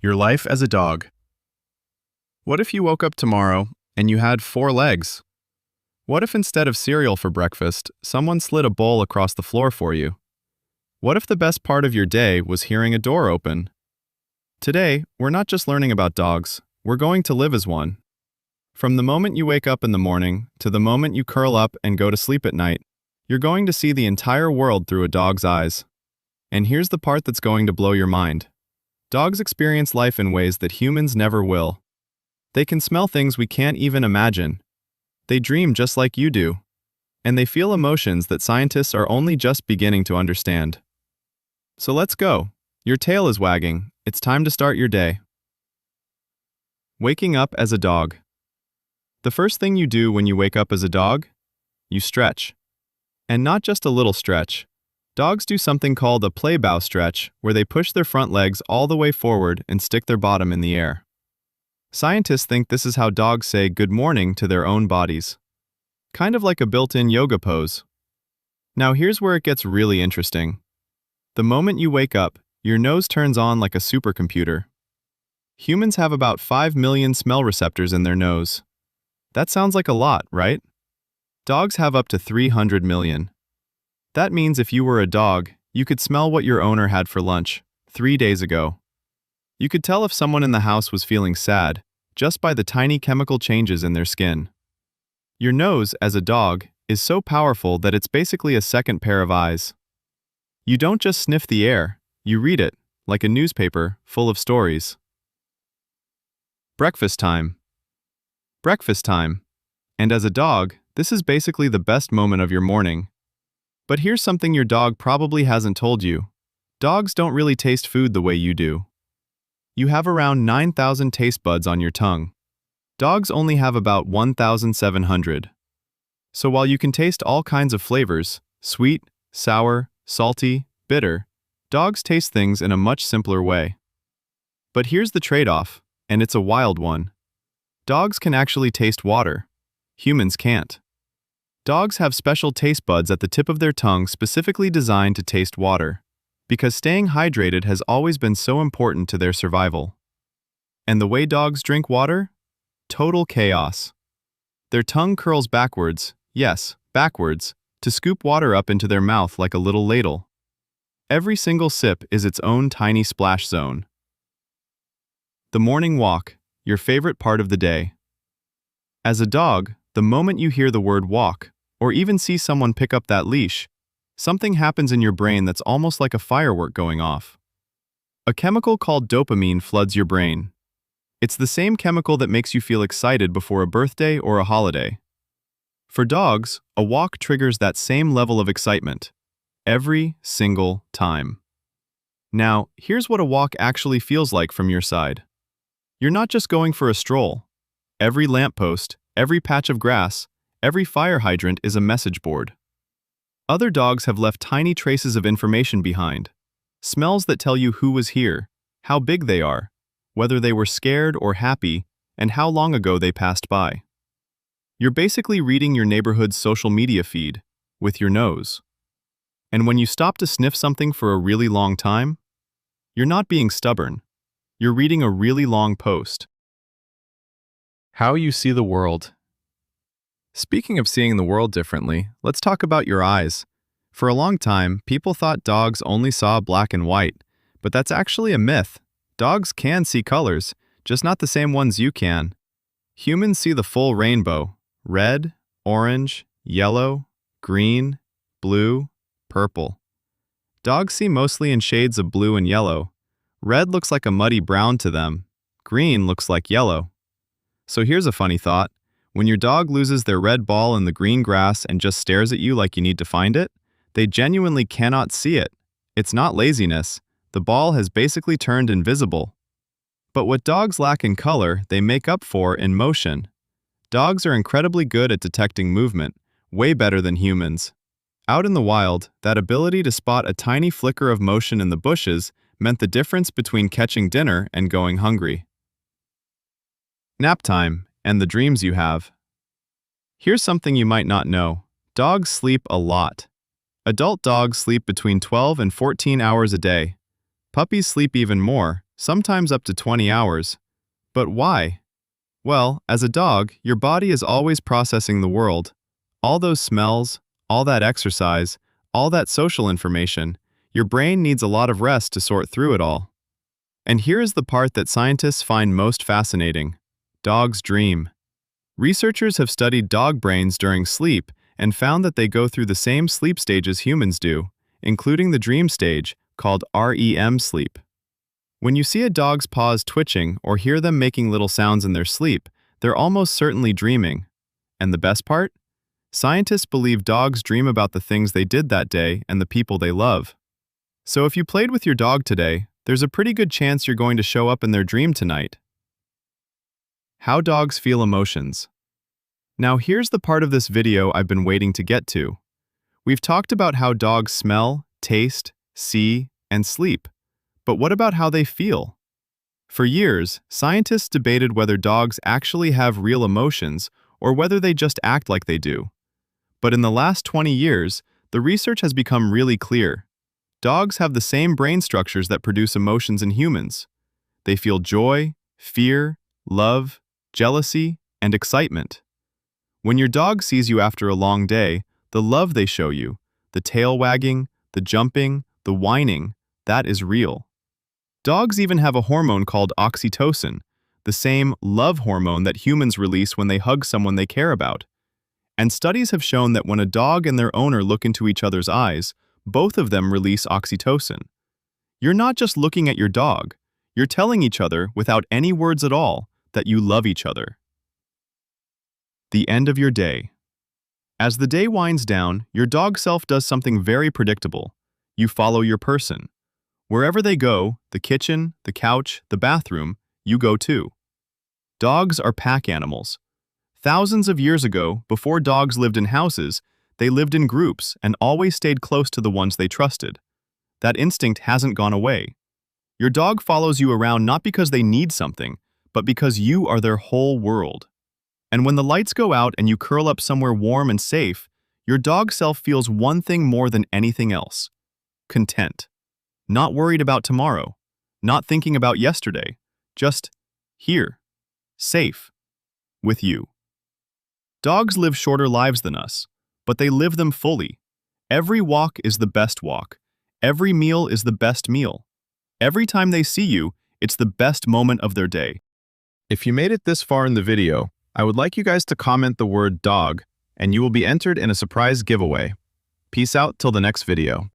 Your life as a dog. What if you woke up tomorrow and you had 4 legs? What if instead of cereal for breakfast, someone slid a bowl across the floor for you? What if the best part of your day was hearing a door open? Today, we're not just learning about dogs, we're going to live as one. From the moment you wake up in the morning to the moment you curl up and go to sleep at night, you're going to see the entire world through a dog's eyes. And here's the part that's going to blow your mind. Dogs experience life in ways that humans never will. They can smell things we can't even imagine. They dream just like you do. And they feel emotions that scientists are only just beginning to understand. So let's go. Your tail is wagging. It's time to start your day. Waking up as a dog. The first thing you do when you wake up as a dog? You stretch. And not just a little stretch. Dogs do something called a play bow stretch, where they push their front legs all the way forward and stick their bottom in the air. Scientists think this is how dogs say good morning to their own bodies. Kind of like a built-in yoga pose. Now here's where it gets really interesting. The moment you wake up, your nose turns on like a supercomputer. Humans have about 5 million smell receptors in their nose. That sounds like a lot, right? Dogs have up to 300 million. That means if you were a dog, you could smell what your owner had for lunch 3 days ago. You could tell if someone in the house was feeling sad just by the tiny chemical changes in their skin. Your nose, as a dog, is so powerful that it's basically a second pair of eyes. You don't just sniff the air, you read it, like a newspaper full of stories. Breakfast time. Breakfast time. And as a dog, this is basically the best moment of your morning. But here's something your dog probably hasn't told you. Dogs don't really taste food the way you do. You have around 9,000 taste buds on your tongue. Dogs only have about 1,700. So while you can taste all kinds of flavors, sweet, sour, salty, bitter, dogs taste things in a much simpler way. But here's the trade-off, and it's a wild one. Dogs can actually taste water. Humans can't. Dogs have special taste buds at the tip of their tongue specifically designed to taste water, because staying hydrated has always been so important to their survival. And the way dogs drink water? Total chaos. Their tongue curls backwards, yes, backwards, to scoop water up into their mouth like a little ladle. Every single sip is its own tiny splash zone. The morning walk, your favorite part of the day. As a dog, the moment you hear the word walk, or even see someone pick up that leash, something happens in your brain that's almost like a firework going off. A chemical called dopamine floods your brain. It's the same chemical that makes you feel excited before a birthday or a holiday. For dogs, a walk triggers that same level of excitement, every single time. Now, here's what a walk actually feels like from your side. You're not just going for a stroll. Every lamppost, every patch of grass, every fire hydrant is a message board. Other dogs have left tiny traces of information behind. Smells that tell you who was here, how big they are, whether they were scared or happy, and how long ago they passed by. You're basically reading your neighborhood's social media feed with your nose. And when you stop to sniff something for a really long time, you're not being stubborn. You're reading a really long post. How you see the world. Speaking of seeing the world differently, let's talk about your eyes. For a long time, people thought dogs only saw black and white, but that's actually a myth. Dogs can see colors, just not the same ones you can. Humans see the full rainbow: red, orange, yellow, green, blue, purple. Dogs see mostly in shades of blue and yellow. Red looks like a muddy brown to them. Green looks like yellow. So here's a funny thought. When your dog loses their red ball in the green grass and just stares at you like you need to find it, they genuinely cannot see it. It's not laziness. The ball has basically turned invisible. But what dogs lack in color, they make up for in motion. Dogs are incredibly good at detecting movement, way better than humans. Out in the wild, that ability to spot a tiny flicker of motion in the bushes meant the difference between catching dinner and going hungry. Nap time, and the dreams you have. Here's something you might not know. Dogs sleep a lot. Adult dogs sleep between 12 and 14 hours a day. Puppies sleep even more, sometimes up to 20 hours. But why? Well, as a dog, your body is always processing the world. All those smells, all that exercise, all that social information, your brain needs a lot of rest to sort through it all. And here is the part that scientists find most fascinating. Dogs dream. Researchers have studied dog brains during sleep and found that they go through the same sleep stages humans do, including the dream stage, called REM sleep. When you see a dog's paws twitching or hear them making little sounds in their sleep, they're almost certainly dreaming. And the best part? Scientists believe dogs dream about the things they did that day and the people they love. So if you played with your dog today, there's a pretty good chance you're going to show up in their dream tonight. How dogs feel emotions. Now here's the part of this video I've been waiting to get to. We've talked about how dogs smell, taste, see, and sleep. But what about how they feel? For years, scientists debated whether dogs actually have real emotions or whether they just act like they do. But in the last 20 years, the research has become really clear. Dogs have the same brain structures that produce emotions in humans. They feel joy, fear, love, jealousy, and excitement. When your dog sees you after a long day, the love they show you, the tail wagging, the jumping, the whining, that is real. Dogs even have a hormone called oxytocin, the same love hormone that humans release when they hug someone they care about. And studies have shown that when a dog and their owner look into each other's eyes, both of them release oxytocin. You're not just looking at your dog, you're telling each other, without any words at all, that you love each other. The end of your day. As the day winds down, your dog self does something very predictable. You follow your person. Wherever they go, the kitchen, the couch, the bathroom, you go too. Dogs are pack animals. Thousands of years ago, before dogs lived in houses, they lived in groups and always stayed close to the ones they trusted. That instinct hasn't gone away. Your dog follows you around not because they need something, but because you are their whole world. And when the lights go out and you curl up somewhere warm and safe, your dog self feels one thing more than anything else: content. Not worried about tomorrow, not thinking about yesterday, just here, safe, with you. Dogs live shorter lives than us, but they live them fully. Every walk is the best walk. Every meal is the best meal. Every time they see you, it's the best moment of their day. If you made it this far in the video, I would like you guys to comment the word dog, and you will be entered in a surprise giveaway. Peace out till the next video.